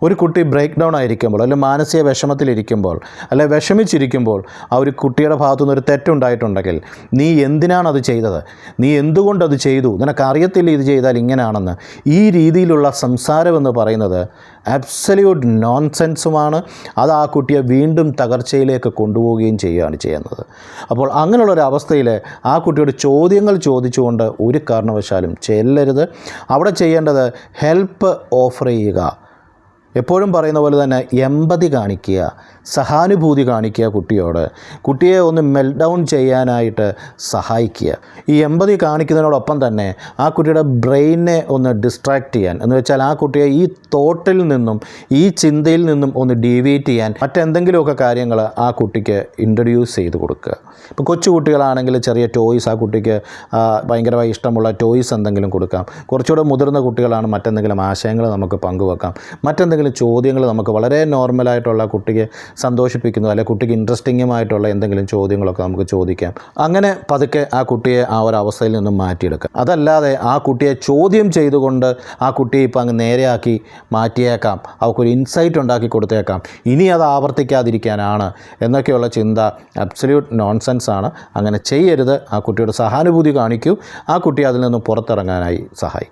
ഒരു കുട്ടി break down ആയിരിക്കുമ്പോൾ അല്ലെങ്കിൽ മാനസിക വിഷമത്തിലിരിക്കുമ്പോൾ അല്ലെ വിഷമിച്ചിരിക്കുമ്പോൾ ആ ഒരു കുട്ടിയുടെ ഭാഗത്തുനിന്ന് ഒരു തെറ്റുണ്ടായിട്ടുണ്ടെങ്കിൽ നീ എന്തിനാണത് ചെയ്തത്, നീ എന്തുകൊണ്ടത് ചെയ്തു, നിനക്കറിയത്തില്ല ഇത് ചെയ്താൽ ഇങ്ങനെയാണെന്ന്, ഈ രീതിയിലുള്ള സംസാരമെന്ന് പറയുന്നത് അബ്സല്യൂട്ട് നോൺസെൻസുമാണ്. അത് ആ കുട്ടിയെ വീണ്ടും തകർച്ചയിലേക്ക് കൊണ്ടുപോവുകയും ചെയ്യുകയാണ് ചെയ്യുന്നത്. അപ്പോൾ അങ്ങനെയുള്ളൊരവസ്ഥയിൽ ആ കുട്ടിയോട് ചോദ്യങ്ങൾ ചോദിച്ചുകൊണ്ട് ഒരു കാരണവശാലും ചെല്ലരുത്. അവിടെ ചെയ്യേണ്ടത് ഹെൽപ്പ് ഓഫർ ചെയ്യുക. എപ്പോഴും പറയുന്ന പോലെ തന്നെ എമ്പതി കാണിക്കുക, സഹാനുഭൂതി കാണിക്കുക. കുട്ടിയെ ഒന്ന് മെൽറ്റ് ഡൗൺ ചെയ്യാനായിട്ട് സഹായിക്കുക. ഈ എമ്പതി കാണിക്കുന്നതിനോടൊപ്പം തന്നെ ആ കുട്ടിയുടെ ബ്രെയിനെ ഒന്ന് ഡിസ്ട്രാക്റ്റ് ചെയ്യാൻ, എന്ന് വെച്ചാൽ ആ കുട്ടിയെ ഈ തോട്ടിൽ നിന്നും ഈ ചിന്തയിൽ നിന്നും ഒന്ന് ഡീവിയേറ്റ് ചെയ്യാൻ മറ്റെന്തെങ്കിലുമൊക്കെ കാര്യങ്ങൾ ആ കുട്ടിക്ക് ഇൻട്രൊഡ്യൂസ് ചെയ്ത് കൊടുക്കുക. ഇപ്പോൾ കൊച്ചു കുട്ടികളാണെങ്കിൽ ചെറിയ ടോയ്സ്, ആ കുട്ടിക്ക് ഭയങ്കരമായി ഇഷ്ടമുള്ള ടോയ്സ് എന്തെങ്കിലും കൊടുക്കാം. കുറച്ചുകൂടെ മുതിർന്ന കുട്ടികളാണ് മറ്റെന്തെങ്കിലും ആശയങ്ങൾ നമുക്ക് പങ്കുവെക്കാം. മറ്റെന്തെങ്കിലും ചോദ്യങ്ങൾ നമുക്ക് വളരെ നോർമലായിട്ടുള്ള കുട്ടിക്ക് സന്തോഷിപ്പിക്കുന്നു അല്ലെങ്കിൽ കുട്ടിക്ക് ഇൻട്രസ്റ്റിങ്ങുമായിട്ടുള്ള എന്തെങ്കിലും ചോദ്യങ്ങളൊക്കെ നമുക്ക് ചോദിക്കാം. അങ്ങനെ പതുക്കെ ആ കുട്ടിയെ ആ ഒരു അവസ്ഥയിൽ നിന്നും മാറ്റിയെടുക്കാം. അതല്ലാതെ ആ കുട്ടിയെ ചോദ്യം ചെയ്തുകൊണ്ട് ആ കുട്ടിയെ ഇപ്പം അങ്ങ് നേരെയാക്കി മാറ്റിയേക്കാം, അവൾക്കൊരു ഇൻസൈറ്റ് ഉണ്ടാക്കി കൊടുത്തേക്കാം, ഇനി അത് ആവർത്തിക്കാതിരിക്കാനാണ് എന്നൊക്കെയുള്ള ചിന്ത അബ്സല്യൂട്ട് നോൺസെൻസ് ആണ്. അങ്ങനെ ചെയ്യരുത്. ആ കുട്ടിയുടെ സഹാനുഭൂതി കാണിക്കൂ, ആ കുട്ടിയെ അതിൽ നിന്നും പുറത്തിറങ്ങാനായി സഹായിക്കും.